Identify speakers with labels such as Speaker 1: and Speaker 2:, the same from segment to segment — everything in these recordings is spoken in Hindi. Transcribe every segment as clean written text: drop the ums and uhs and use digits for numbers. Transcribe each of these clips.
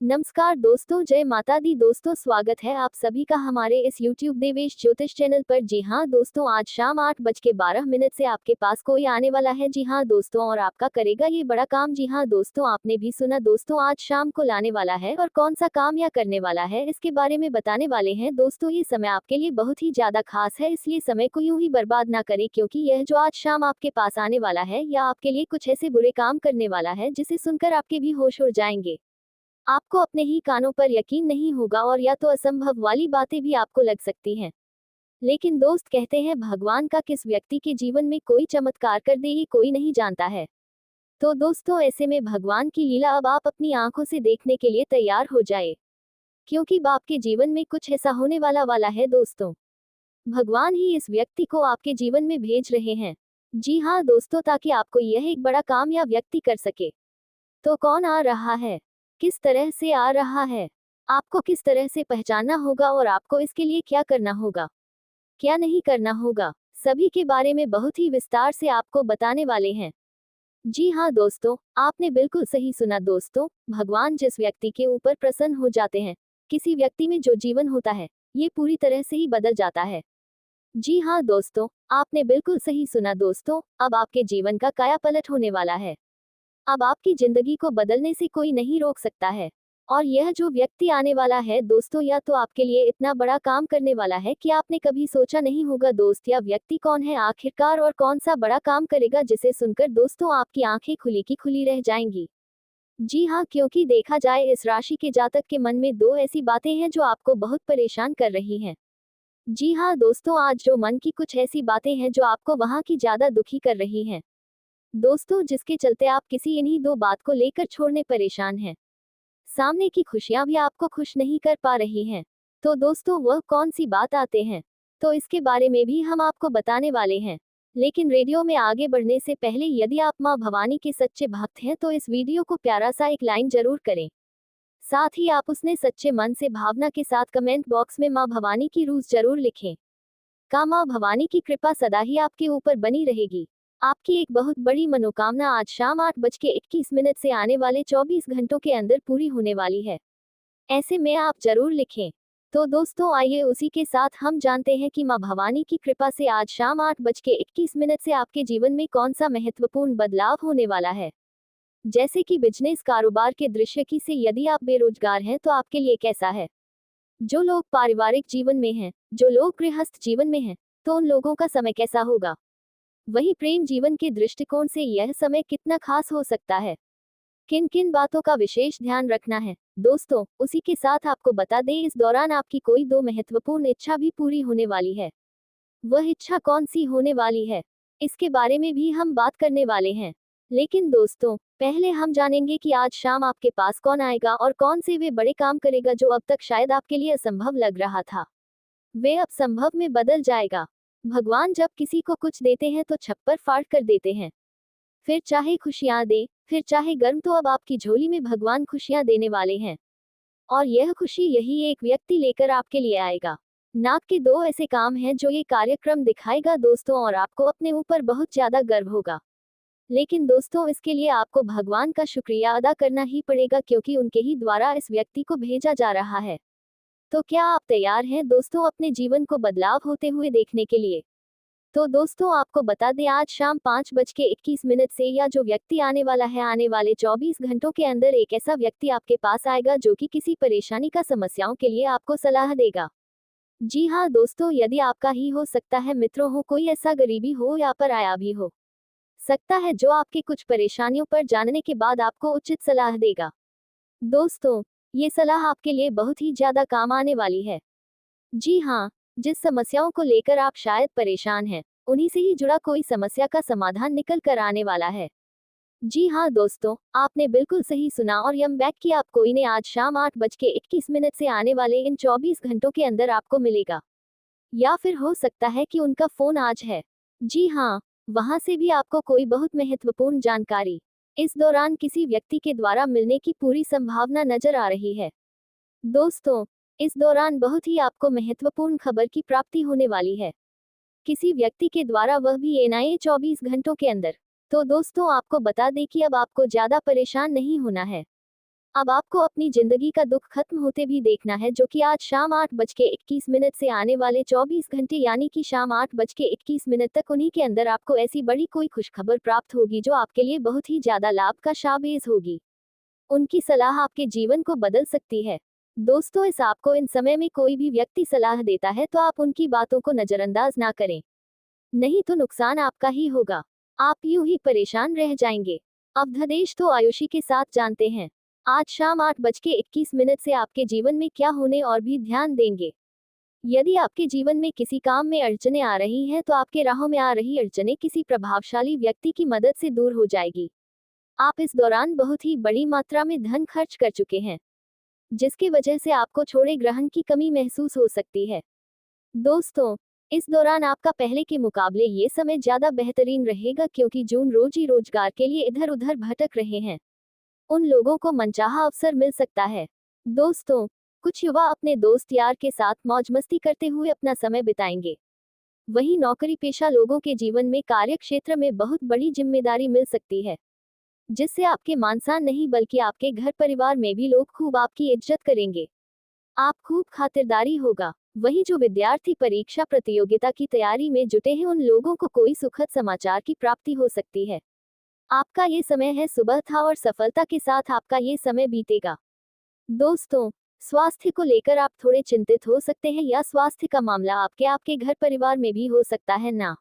Speaker 1: नमस्कार दोस्तों, जय माता दी। दोस्तों, स्वागत है आप सभी का हमारे इस YouTube देवेश ज्योतिष चैनल पर। जी हाँ दोस्तों, आज शाम 8:12 से आपके पास कोई आने वाला है। जी हाँ दोस्तों, और आपका करेगा ये बड़ा काम। जी हाँ दोस्तों, आपने भी सुना दोस्तों, आज शाम को लाने वाला है और कौन सा काम या करने वाला है इसके बारे में बताने वाले हैं। दोस्तों, ये समय आपके लिए बहुत ही ज्यादा खास है, इसलिए समय को यूं ही बर्बाद ना करें, क्योंकि यह जो आज शाम आपके पास आने वाला है या आपके लिए कुछ ऐसे बुरे काम करने वाला है जिसे सुनकर आपके भी होश उड़ जाएंगे। आपको अपने ही कानों पर यकीन नहीं होगा और या तो असंभव वाली बातें भी आपको लग सकती हैं। लेकिन दोस्त, कहते हैं भगवान का किस व्यक्ति के जीवन में कोई चमत्कार कर दे ये कोई नहीं जानता है। तो दोस्तों, ऐसे में भगवान की लीला अब आप अपनी आंखों से देखने के लिए तैयार हो जाए, क्योंकि बाप के जीवन में कुछ ऐसा होने वाला है दोस्तों। भगवान ही इस व्यक्ति को आपके जीवन में भेज रहे हैं। जी हाँ दोस्तों, ताकि आपको यह एक बड़ा काम या व्यक्ति कर सके। तो कौन आ रहा है, किस तरह से आ रहा है, आपको किस तरह से पहचानना होगा और आपको इसके लिए क्या करना होगा, क्या नहीं करना होगा, सभी के बारे में बहुत ही विस्तार से आपको बताने वाले हैं। जी हाँ दोस्तों, आपने बिल्कुल सही सुना दोस्तों। भगवान जिस व्यक्ति के ऊपर प्रसन्न हो जाते हैं, किसी व्यक्ति में जो जीवन होता है, ये पूरी तरह से ही बदल जाता है। जी हाँ दोस्तों, आपने बिल्कुल सही सुना दोस्तों। अब आपके जीवन का कायापलट होने वाला है। अब आपकी जिंदगी को बदलने से कोई नहीं रोक सकता है। और यह जो व्यक्ति आने वाला है दोस्तों, या तो आपके लिए इतना बड़ा काम करने वाला है कि आपने कभी सोचा नहीं होगा दोस्त। या व्यक्ति कौन है आखिरकार और कौन सा बड़ा काम करेगा जिसे सुनकर दोस्तों आपकी आंखें खुली की खुली रह जाएंगी। जी हाँ, क्योंकि देखा जाए इस राशि के जातक के मन में दो ऐसी बातें हैं जो आपको बहुत परेशान कर रही हैं। जी हाँ दोस्तों, आज जो मन की कुछ ऐसी बातें हैं जो आपको वहाँ की ज्यादा दुखी कर रही हैं दोस्तों, जिसके चलते आप किसी इन्हीं दो बात को लेकर छोड़ने परेशान हैं। सामने की खुशियां भी आपको खुश नहीं कर पा रही हैं। तो दोस्तों, वह कौन सी बात आते हैं, तो इसके बारे में भी हम आपको बताने वाले हैं। लेकिन रेडियो में आगे बढ़ने से पहले यदि आप मां भवानी के सच्चे भक्त हैं तो इस वीडियो को प्यारा सा एक लाइन जरूर करें। साथ ही आप उसने सच्चे मन से भावना के साथ कमेंट बॉक्स में मां भवानी की रूज जरूर लिखें। का मां भवानी की कृपा सदा ही आपके ऊपर बनी रहेगी। आपकी एक बहुत बड़ी मनोकामना आज शाम 8:21 से आने वाले 24 घंटों के अंदर पूरी होने वाली है। ऐसे में आप जरूर लिखें। तो दोस्तों, आइए उसी के साथ हम जानते हैं कि मां भवानी की कृपा से आज शाम 8:21 से आपके जीवन में कौन सा महत्वपूर्ण बदलाव होने वाला है। जैसे कि बिजनेस कारोबार के दृश्य की से यदि आप बेरोजगार हैं तो आपके लिए कैसा है। जो लोग पारिवारिक जीवन में हैं, जो लोग गृहस्थ जीवन में हैं, तो उन लोगों का समय कैसा होगा। वही प्रेम जीवन के दृष्टिकोण से यह समय कितना खास हो सकता है, किन किन बातों का विशेष ध्यान रखना है दोस्तों, उसी के साथ आपको बता दें इस दौरान आपकी कोई दो महत्वपूर्ण इच्छा भी पूरी होने वाली है। वह इच्छा कौन सी होने वाली है, इसके बारे में भी हम बात करने वाले हैं। लेकिन दोस्तों, पहले हम जानेंगे कि आज शाम आपके पास कौन आएगा और कौन से वे बड़े काम करेगा जो अब तक शायद आपके लिए असंभव लग रहा था, वे अब संभव में बदल जाएगा। भगवान जब किसी को कुछ देते हैं तो छप्पर फाड़ कर देते हैं, फिर चाहे खुशियां दे, फिर चाहे गर्म, तो अब आपकी झोली में भगवान खुशियां देने वाले हैं। और यह खुशी यही एक व्यक्ति लेकर आपके लिए आएगा। नाक के दो ऐसे काम हैं जो ये कार्यक्रम दिखाएगा दोस्तों, और आपको अपने ऊपर बहुत ज्यादा गर्व होगा। लेकिन दोस्तों, इसके लिए आपको भगवान का शुक्रिया अदा करना ही पड़ेगा, क्योंकि उनके ही द्वारा इस व्यक्ति को भेजा जा रहा है। तो क्या आप तैयार हैं दोस्तों अपने जीवन को बदलाव होते हुए देखने के लिए। तो दोस्तों, आपको बता दें आज शाम 5:21 से या जो व्यक्ति आने वाला है, आने वाले 24 घंटों के अंदर एक ऐसा व्यक्ति आपके पास आएगा जो कि किसी परेशानी का समस्याओं के लिए आपको सलाह देगा। जी हाँ दोस्तों, यदि आपका ही हो सकता है, मित्रों हो, कोई ऐसा गरीबी हो या पर आया भी हो सकता है जो आपके कुछ परेशानियों पर जानने के बाद आपको उचित सलाह देगा। दोस्तों, ये सलाह आपके लिए बहुत ही ज्यादा काम आने वाली है। जी हाँ, जिस समस्याओं को लेकर आप शायद परेशान हैं, उन्हीं से ही जुड़ा कोई समस्या का समाधान निकल कर आने वाला है। जी हाँ दोस्तों, आपने बिल्कुल सही सुना और यम बैक कि आप कोई ने आज शाम 8:21 से आने वाले इन 24 घंटों के अंदर आपको मिलेगा। या फिर हो सकता है कि उनका फोन आज है। जी हाँ, वहां से भी आपको कोई बहुत महत्वपूर्ण जानकारी इस दौरान किसी व्यक्ति के द्वारा मिलने की पूरी संभावना नजर आ रही है। दोस्तों, इस दौरान बहुत ही आपको महत्वपूर्ण खबर की प्राप्ति होने वाली है, किसी व्यक्ति के द्वारा, वह भी एनआईए 24 घंटों के अंदर। तो दोस्तों, आपको बता दें कि अब आपको ज्यादा परेशान नहीं होना है। अब आपको अपनी जिंदगी का दुख खत्म होते भी देखना है, जो कि आज शाम 8:21 से आने वाले 24 घंटे यानी कि शाम 8:21 तक उन्हीं के अंदर आपको ऐसी बड़ी कोई खुशखबर प्राप्त होगी जो आपके लिए बहुत ही ज्यादा लाभ का साबित होगी। उनकी सलाह आपके जीवन को बदल सकती है। दोस्तों, इस आपको इन समय में कोई भी व्यक्ति सलाह देता है तो आप उनकी बातों को नजरअंदाज ना करें, नहीं तो नुकसान आपका ही होगा। आप यूं ही परेशान रह जाएंगे। अवधदेश तो आयुषी के साथ जानते हैं। आज शाम 8:21 से आपके जीवन में क्या होने और भी ध्यान देंगे। यदि आपके जीवन में किसी काम में अड़चने आ रही हैं तो आपके राहों में आ रही अड़चने किसी प्रभावशाली व्यक्ति की मदद से दूर हो जाएगी। आप इस दौरान बहुत ही बड़ी मात्रा में धन खर्च कर चुके हैं, जिसकी वजह से आपको छोड़े ग्रहण की कमी महसूस हो सकती है। दोस्तों, इस दौरान आपका पहले के मुकाबले ये समय ज्यादा बेहतरीन रहेगा, क्योंकि जून रोजी रोजगार के लिए इधर उधर भटक रहे हैं उन लोगों को मनचाहा अवसर मिल सकता है। दोस्तों, कुछ युवा अपने दोस्त यार के साथ मौज मस्ती करते हुए अपना समय बिताएंगे। वहीं नौकरी पेशा लोगों के जीवन में कार्य क्षेत्र में बहुत बड़ी जिम्मेदारी मिल सकती है, जिससे आपके मान सम्मान नहीं बल्कि आपके घर परिवार में भी लोग खूब आपकी इज्जत करेंगे। आप खूब खातिरदारी होगा। वहीं जो विद्यार्थी परीक्षा प्रतियोगिता की तैयारी में जुटे हैं उन लोगों को कोई सुखद समाचार की प्राप्ति हो सकती है। आपका ये समय है सुबह था और सफलता के साथ आपका ये समय बीतेगा। दोस्तों, स्वास्थ्य को लेकर आप थोड़े चिंतित हो सकते हैं या स्वास्थ्य का मामला आपके घर परिवार में भी हो सकता है ना।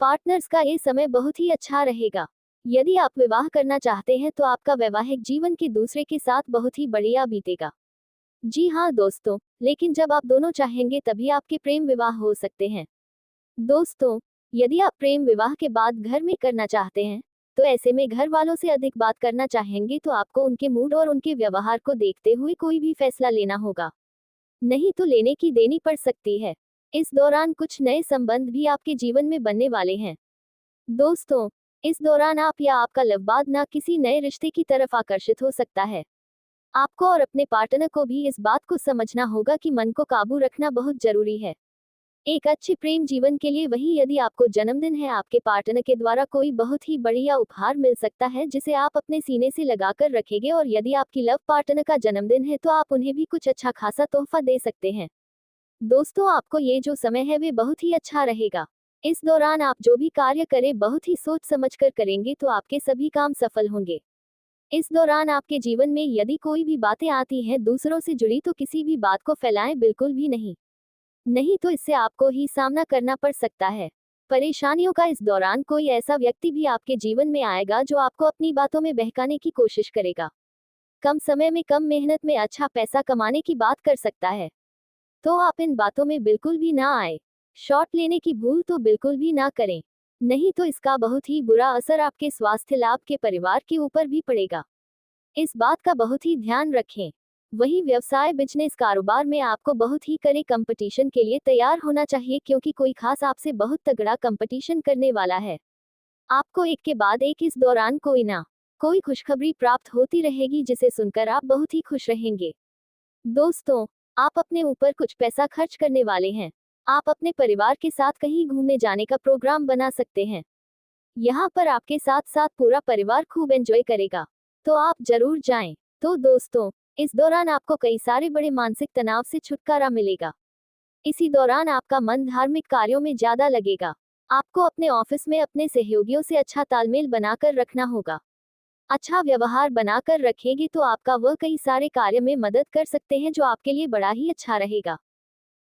Speaker 1: पार्टनर्स का ये समय बहुत ही अच्छा रहेगा। यदि आप विवाह करना चाहते हैं तो आपका वैवाहिक जीवन के दूसरे के साथ बहुत ही बढ़िया बीतेगा। जी हाँ दोस्तों, लेकिन जब आप दोनों चाहेंगे तभी आपके प्रेम विवाह हो सकते हैं। दोस्तों, यदि आप प्रेम विवाह के बाद घर में करना चाहते हैं तो ऐसे में घर वालों से अधिक बात करना चाहेंगे तो आपको उनके मूड और उनके व्यवहार को देखते हुए कोई भी फैसला लेना होगा, नहीं तो लेने की देनी पड़ सकती है। इस दौरान कुछ नए संबंध भी आपके जीवन में बनने वाले हैं। दोस्तों, इस दौरान आप या आपका लवबाद ना किसी नए रिश्ते की तरफ आकर्षित हो सकता है। आपको और अपने पार्टनर को भी इस बात को समझना होगा कि मन को काबू रखना बहुत जरूरी है एक अच्छे प्रेम जीवन के लिए। वहीं यदि आपको जन्मदिन है, आपके पार्टनर के द्वारा कोई बहुत ही बढ़िया उपहार मिल सकता है जिसे आप अपने सीने से लगाकर रखेंगे, और यदि आपकी लव पार्टनर का जन्मदिन है तो आप उन्हें भी कुछ अच्छा खासा तोहफा दे सकते हैं। दोस्तों, आपको ये जो समय है वे बहुत ही अच्छा रहेगा। इस दौरान आप जो भी कार्य करें बहुत ही सोच समझकर करेंगे तो आपके सभी काम सफल होंगे। इस दौरान आपके जीवन में यदि कोई भी बातें आती हैं दूसरों से जुड़ी तो किसी भी बात को फैलाएं बिल्कुल भी नहीं, नहीं तो इससे आपको ही सामना करना पड़ सकता है। परेशानियों का इस दौरान कोई ऐसा व्यक्ति भी आपके जीवन में आएगा जो आपको अपनी बातों में बहकाने की कोशिश करेगा। कम समय में कम मेहनत में अच्छा पैसा कमाने की बात कर सकता है, तो आप इन बातों में बिल्कुल भी ना आए। शॉट लेने की भूल तो बिल्कुल भी ना करें, नहीं तो इसका बहुत ही बुरा असर आपके स्वास्थ्य लाभ के परिवार के ऊपर भी पड़ेगा। इस बात का बहुत ही ध्यान रखें। वही व्यवसाय बिजनेस कारोबार में आपको बहुत ही कड़े कंपटीशन के लिए तैयार होना चाहिए, क्योंकि कोई खास आपसे बहुत तगड़ा कंपटीशन करने वाला है। आपको एक के बाद एक इस दौरान कोई ना कोई खुशखबरी प्राप्त होती रहेगी जिसे सुनकर आप बहुत ही खुश रहेंगे। दोस्तों, आप अपने ऊपर कुछ पैसा खर्च करने वाले हैं। आप अपने परिवार के साथ कहीं घूमने जाने का प्रोग्राम बना सकते हैं। यहाँ पर आपके साथ साथ पूरा परिवार खूब एंजॉय करेगा, तो आप जरूर जाएं। तो दोस्तों, इस दौरान आपको कई सारे बड़े मानसिक तनाव से छुटकारा मिलेगा। इसी दौरान आपका मन धार्मिक कार्यों में ज्यादा लगेगा। आपको अपने ऑफिस में अपने सहयोगियों से अच्छा तालमेल बनाकर रखना होगा। अच्छा व्यवहार बनाकर रखेंगे तो आपका वह कई सारे कार्य में मदद कर सकते हैं जो आपके लिए बड़ा ही अच्छा रहेगा।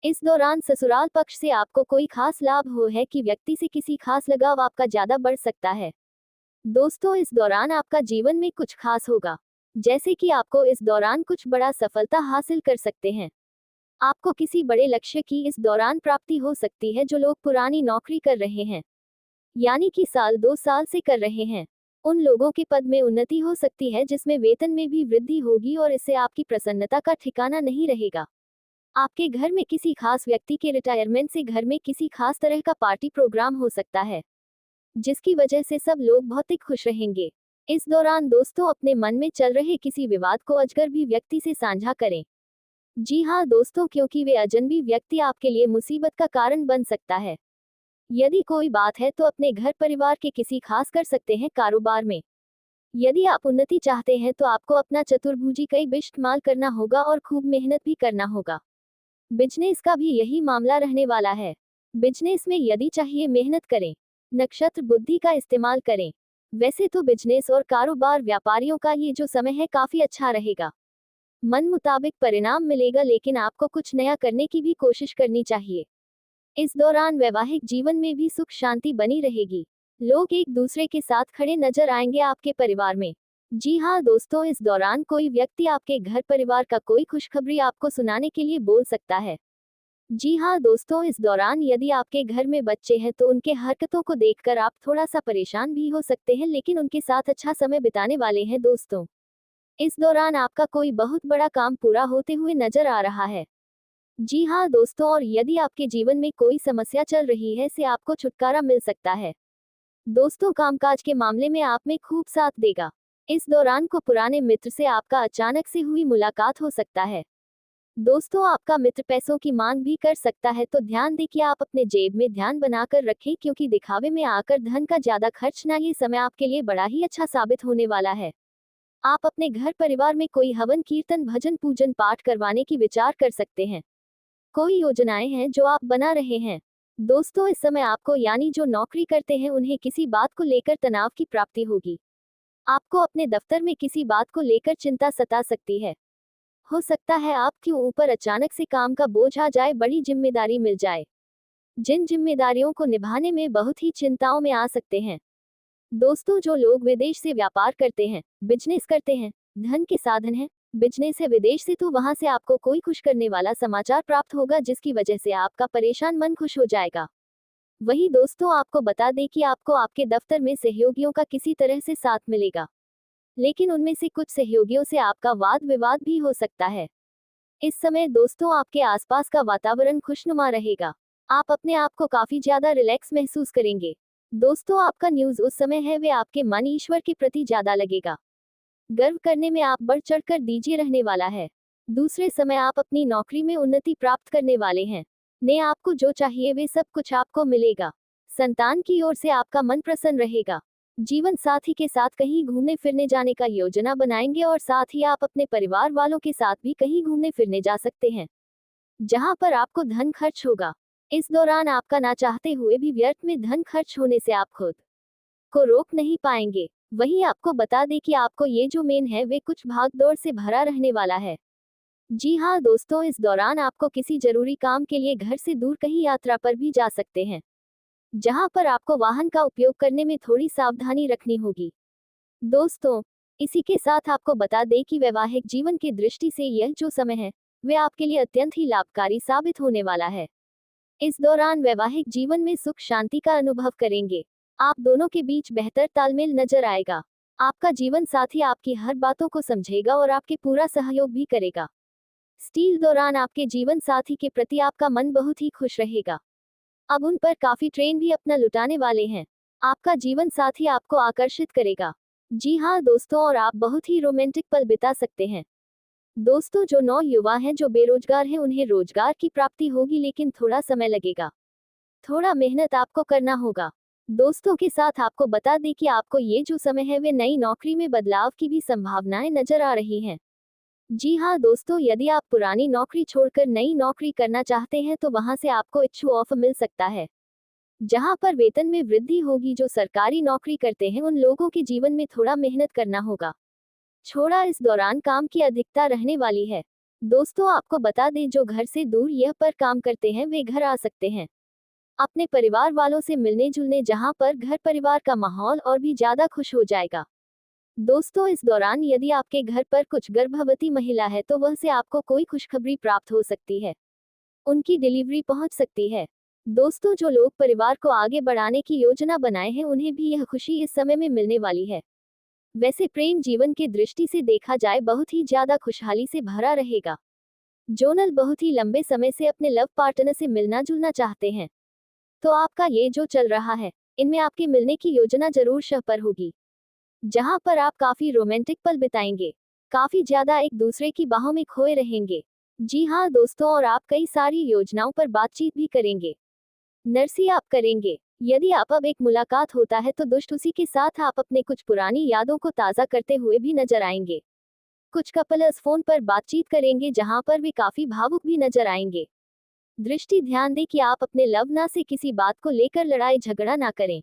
Speaker 1: इस दौरान ससुराल पक्ष से आपको कोई खास लाभ हो है कि व्यक्ति से किसी खास लगाव आपका ज्यादा बढ़ सकता है। दोस्तों, इस दौरान आपका जीवन में कुछ खास होगा, जैसे कि आपको इस दौरान कुछ बड़ा सफलता हासिल कर सकते हैं। आपको किसी बड़े लक्ष्य की इस दौरान प्राप्ति हो सकती है। जो लोग पुरानी नौकरी कर रहे हैं, यानी कि साल 2 साल से कर रहे हैं, उन लोगों के पद में उन्नति हो सकती है जिसमें वेतन में भी वृद्धि होगी और इससे आपकी प्रसन्नता का ठिकाना नहीं रहेगा। आपके घर में किसी खास व्यक्ति के रिटायरमेंट से घर में किसी खास तरह का पार्टी प्रोग्राम हो सकता है, जिसकी वजह से सब लोग बहुत ही खुश रहेंगे। इस दौरान दोस्तों, अपने मन में चल रहे किसी विवाद को अजनबी व्यक्ति से साझा करें। जी हाँ दोस्तों, क्योंकि वे अजनबी व्यक्ति आपके लिए मुसीबत का कारण बन सकता है। यदि कोई बात है तो अपने घर परिवार के किसी खास कर सकते हैं कारोबार में। यदि आप उन्नति चाहते हैं तो आपको अपना चतुर्भुजी कई इस्तेमाल करना होगा और खूब मेहनत भी करना होगा। बिजनेस का भी यही मामला रहने वाला है। बिजनेस में यदि चाहिए मेहनत करें, नक्षत्र बुद्धि का इस्तेमाल करें। वैसे तो बिजनेस और कारोबार व्यापारियों का ये जो समय है काफी अच्छा रहेगा। मन मुताबिक परिणाम मिलेगा, लेकिन आपको कुछ नया करने की भी कोशिश करनी चाहिए। इस दौरान वैवाहिक जीवन में भी सुख शांति बनी रहेगी। लोग एक दूसरे के साथ खड़े नजर आएंगे आपके परिवार में। जी हाँ दोस्तों, इस दौरान कोई व्यक्ति आपके घर परिवार का कोई खुशखबरी आपको सुनाने के लिए बोल सकता है। जी हाँ दोस्तों, इस दौरान यदि आपके घर में बच्चे हैं तो उनके हरकतों को देखकर आप थोड़ा सा परेशान भी हो सकते हैं, लेकिन उनके साथ अच्छा समय बिताने वाले हैं दोस्तों। इस दौरान आपका कोई बहुत बड़ा काम पूरा होते हुए नजर आ रहा है। जी हाँ दोस्तों, और यदि आपके जीवन में कोई समस्या चल रही है से आपको छुटकारा मिल सकता है। दोस्तों, कामकाज के मामले में आप में खूब साथ देगा। इस दौरान को पुराने मित्र से आपका अचानक से हुई मुलाकात हो सकता है। दोस्तों, आपका मित्र पैसों की मांग भी कर सकता है, तो ध्यान दें कि आप अपने जेब में ध्यान बनाकर रखें, क्योंकि दिखावे में आकर धन का ज्यादा खर्च ना, ये समय आपके लिए बड़ा ही अच्छा साबित होने वाला है। आप अपने घर परिवार में कोई हवन कीर्तन भजन पूजन पाठ करवाने की विचार कर सकते हैं। कोई योजनाएं हैं जो आप बना रहे हैं। दोस्तों, इस समय आपको यानी जो नौकरी करते हैं उन्हें किसी बात को लेकर तनाव की प्राप्ति होगी। आपको अपने दफ्तर में किसी बात को लेकर चिंता सता सकती है। हो सकता है आपके ऊपर अचानक से काम का बोझ आ जाए, बड़ी जिम्मेदारी मिल जाए। जिन जिम्मेदारियों को निभाने में बहुत ही चिंताओं में आ सकते हैं। दोस्तों, जो लोग विदेश से व्यापार करते हैं, बिजनेस करते हैं, धन के साधन है, बिजनेस है विदेश से, तो वहां से आपको कोई खुश करने वाला समाचार प्राप्त होगा, जिसकी वजह से आपका परेशान मन खुश हो जाएगा। वही दोस्तों, आपको बता दें कि आपको आपके दफ्तर में सहयोगियों का किसी तरह से साथ मिलेगा, लेकिन उनमें से कुछ सहयोगियों से आपका वाद विवाद भी हो सकता है। इस समय दोस्तों, आपके आसपास का वातावरण खुशनुमा रहेगा। आप अपने आप को काफी ज्यादा रिलैक्स महसूस करेंगे। दोस्तों, आपका न्यूज उस समय है वे आपके मन ईश्वर के प्रति ज्यादा लगेगा। गर्व करने में आप बढ़ चढ़कर दीजिए रहने वाला है। दूसरे समय आप अपनी नौकरी में उन्नति प्राप्त करने वाले हैं। ने आपको जो चाहिए वे सब कुछ आपको मिलेगा। संतान की ओर से आपका मन प्रसन्न रहेगा। जीवन साथी के साथ कहीं घूमने फिरने जाने का योजना बनाएंगे, और साथ ही आप अपने परिवार वालों के साथ भी कहीं घूमने फिरने जा सकते हैं, जहां पर आपको धन खर्च होगा। इस दौरान आपका ना चाहते हुए भी व्यर्थ में धन खर्च होने से आप खुद को रोक नहीं पाएंगे। वहीं आपको बता दें कि आपको ये जो मेन है वे कुछ भाग दौड़ से भरा रहने वाला है। जी हाँ दोस्तों, इस दौरान आपको किसी जरूरी काम के लिए घर से दूर कहीं यात्रा पर भी जा सकते हैं, जहां पर आपको वाहन का उपयोग करने में थोड़ी सावधानी रखनी होगी। दोस्तों, इसी के साथ आपको बता दें कि वैवाहिक जीवन की दृष्टि से यह जो समय है वे आपके लिए अत्यंत ही लाभकारी साबित होने वाला है। इस दौरान वैवाहिक जीवन में सुख शांति का अनुभव करेंगे। आप दोनों के बीच बेहतर तालमेल नजर आएगा। आपका जीवन साथी आपकी हर बातों को समझेगा और आपके पूरा सहयोग भी करेगा। स्टील दौरान आपके जीवन साथी के प्रति आपका मन बहुत ही खुश रहेगा। अब उन पर काफी ट्रेन भी अपना लुटाने वाले हैं। आपका जीवन साथी आपको आकर्षित करेगा। जी हाँ दोस्तों, और आप बहुत ही रोमांटिक पल बिता सकते हैं। दोस्तों, जो नौ युवा हैं जो बेरोजगार हैं उन्हें रोजगार की प्राप्ति होगी, लेकिन थोड़ा समय लगेगा। थोड़ा मेहनत आपको करना होगा। दोस्तों के साथ आपको बता दें कि आपको ये जो समय है वे नई नौकरी में बदलाव की भी संभावनाएं नजर आ रही हैं। जी हाँ दोस्तों, यदि आप पुरानी नौकरी छोड़कर नई नौकरी करना चाहते हैं तो वहां से आपको इच्छू ऑफर मिल सकता है, जहां पर वेतन में वृद्धि होगी। जो सरकारी नौकरी करते हैं उन लोगों के जीवन में थोड़ा मेहनत करना होगा। छोड़ा इस दौरान काम की अधिकता रहने वाली है। दोस्तों, आपको बता दें जो घर से दूर यह पर काम करते हैं वे घर आ सकते हैं अपने परिवार वालों से मिलने जुलने, जहां पर घर परिवार का माहौल और भी ज्यादा खुश हो जाएगा। दोस्तों, इस दौरान यदि आपके घर पर कुछ गर्भवती महिला है तो वह से आपको कोई खुशखबरी प्राप्त हो सकती है, उनकी डिलीवरी पहुंच सकती है। दोस्तों, जो लोग परिवार को आगे बढ़ाने की योजना बनाए हैं उन्हें भी यह खुशी इस समय में मिलने वाली है। वैसे प्रेम जीवन की दृष्टि से देखा जाए बहुत ही ज्यादा खुशहाली से भरा रहेगा। जोनल बहुत ही लंबे समय से अपने लव पार्टनर से मिलना जुलना चाहते हैं, तो आपका ये जो चल रहा है इनमें आपके मिलने की योजना जरूर शह पर होगी, जहां पर आप काफी रोमांटिक पल बिताएंगे, काफी ज्यादा एक दूसरे की बाहों में खोए रहेंगे। जी हाँ दोस्तों, और आप कई सारी योजनाओं पर बातचीत भी करेंगे, नरसी आप करेंगे। यदि आप अब एक मुलाकात होता है तो दुष्ट उसी के साथ आप अपने कुछ पुरानी यादों को ताज़ा करते हुए भी नजर आएंगे। कुछ कपल्स फोन पर बातचीत करेंगे जहां पर वे काफी भावुक भी नजर आएंगे। दृष्टि ध्यान दें कि आप अपने लवना से किसी बात को लेकर लड़ाई झगड़ा ना करें,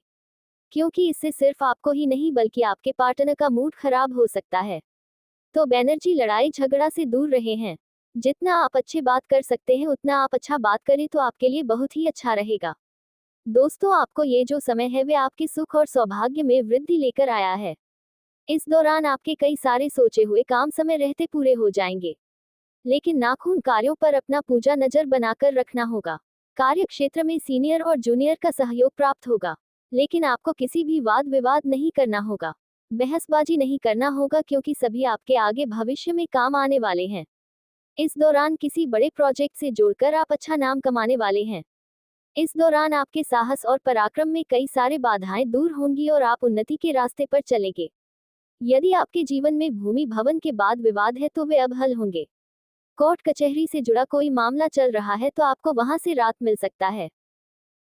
Speaker 1: क्योंकि इससे सिर्फ आपको ही नहीं बल्कि आपके पार्टनर का मूड खराब हो सकता है। तो बैनर्जी लड़ाई झगड़ा से दूर रहे हैं। जितना आप अच्छे बात कर सकते हैं उतना आप अच्छा बात करें तो आपके लिए बहुत ही अच्छा रहेगा। दोस्तों, आपको ये जो समय है वे आपके सुख और सौभाग्य में वृद्धि लेकर आया है। इस दौरान आपके कई सारे सोचे हुए काम समय रहते पूरे हो जाएंगे, लेकिन नाखून कार्यों पर अपना पूजा नजर बनाकर रखना होगा। कार्य क्षेत्र में सीनियर और जूनियर का सहयोग प्राप्त होगा, लेकिन आपको किसी भी वाद विवाद नहीं करना होगा, बहसबाजी नहीं करना होगा, क्योंकि सभी आपके आगे भविष्य में काम आने वाले हैं। इस दौरान किसी बड़े प्रोजेक्ट से जुड़कर आप अच्छा नाम कमाने वाले हैं। इस दौरान आपके साहस और पराक्रम में कई सारे बाधाएं दूर होंगी और आप उन्नति के रास्ते पर चलेंगे। यदि आपके जीवन में भूमि भवन के बाद विवाद है तो वे अब हल होंगे। कोर्ट कचहरी से जुड़ा कोई मामला चल रहा है तो आपको वहां से राहत मिल सकता है।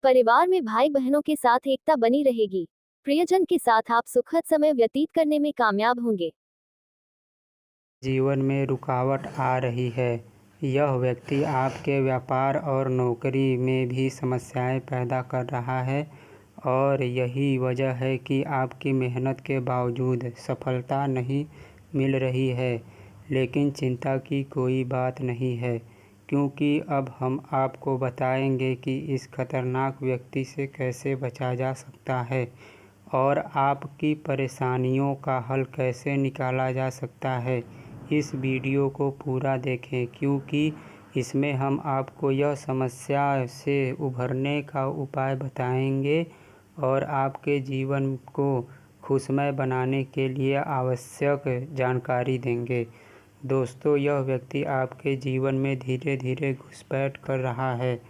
Speaker 1: परिवार में भाई बहनों के साथ एकता बनी रहेगी। प्रियजन के साथ आप सुखद समय व्यतीत करने में कामयाब होंगे।
Speaker 2: जीवन में रुकावट आ रही है। यह व्यक्ति आपके व्यापार और नौकरी में भी समस्याएं पैदा कर रहा है और यही वजह है कि आपकी मेहनत के बावजूद सफलता नहीं मिल रही है। लेकिन चिंता की कोई बात नहीं है, क्योंकि अब हम आपको बताएंगे कि इस खतरनाक व्यक्ति से कैसे बचा जा सकता है और आपकी परेशानियों का हल कैसे निकाला जा सकता है। इस वीडियो को पूरा देखें, क्योंकि इसमें हम आपको यह समस्या से उभरने का उपाय बताएंगे और आपके जीवन को खुशमय बनाने के लिए आवश्यक जानकारी देंगे। दोस्तों, यह व्यक्ति आपके जीवन में धीरे धीरे घुसपैठ कर रहा है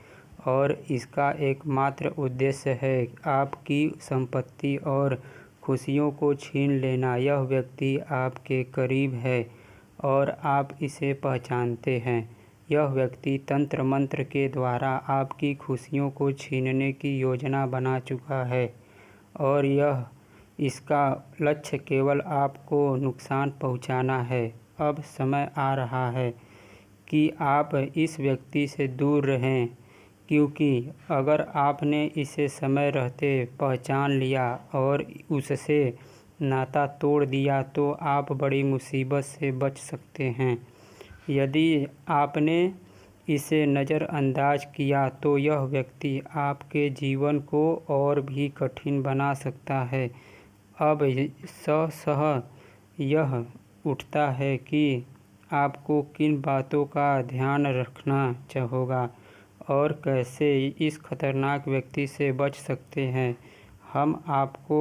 Speaker 2: और इसका एकमात्र उद्देश्य है आपकी संपत्ति और खुशियों को छीन लेना। यह व्यक्ति आपके करीब है और आप इसे पहचानते हैं। यह व्यक्ति तंत्र मंत्र के द्वारा आपकी खुशियों को छीनने की योजना बना चुका है और इसका लक्ष्य केवल आपको नुकसान पहुंचाना है। अब समय आ रहा है कि आप इस व्यक्ति से दूर रहें, क्योंकि अगर आपने इसे समय रहते पहचान लिया और उससे नाता तोड़ दिया तो आप बड़ी मुसीबत से बच सकते हैं। यदि आपने इसे नज़रअंदाज किया तो यह व्यक्ति आपके जीवन को और भी कठिन बना सकता है। अब सह यह उठता है कि आपको किन बातों का ध्यान रखना होगा और कैसे इस खतरनाक व्यक्ति से बच सकते हैं। हम आपको